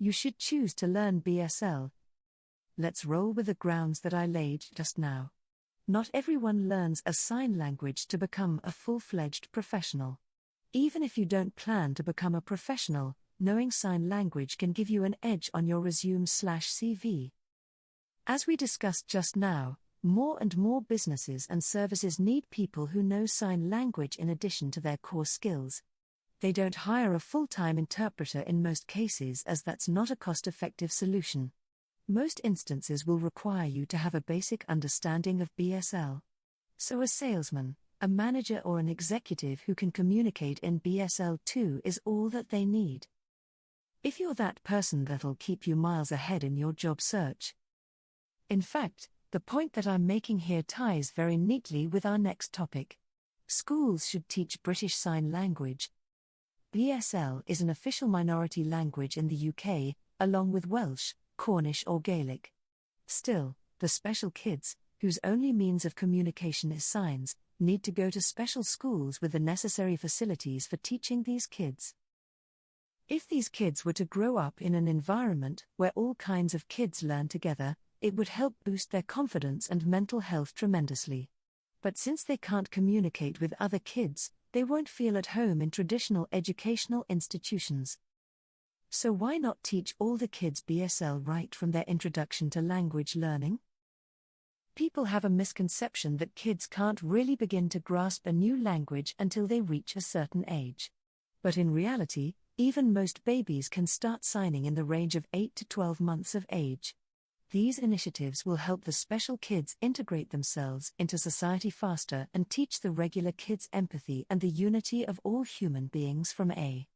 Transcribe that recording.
you should choose to learn BSL. Let's roll with the grounds that I laid just now. Not everyone learns a sign language to become a full-fledged professional. Even if you don't plan to become a professional, knowing sign language can give you an edge on your resume/CV. As we discussed just now, more and more businesses and services need people who know sign language in addition to their core skills. They don't hire a full-time interpreter in most cases, as that's not a cost-effective solution. Most instances will require you to have a basic understanding of BSL. So a salesman, a manager or an executive who can communicate in BSL2 is all that they need. If you're that person, that'll keep you miles ahead in your job search. In fact, the point that I'm making here ties very neatly with our next topic. Schools should teach British Sign Language. BSL is an official minority language in the UK, along with Welsh, Cornish or Gaelic. Still, the special kids, whose only means of communication is signs, need to go to special schools with the necessary facilities for teaching these kids. If these kids were to grow up in an environment where all kinds of kids learn together, it would help boost their confidence and mental health tremendously. But since they can't communicate with other kids, they won't feel at home in traditional educational institutions. So why not teach all the kids BSL right from their introduction to language learning? People have a misconception that kids can't really begin to grasp a new language until they reach a certain age. But in reality, even most babies can start signing in the range of 8 to 12 months of age. These initiatives will help the special kids integrate themselves into society faster and teach the regular kids empathy and the unity of all human beings from a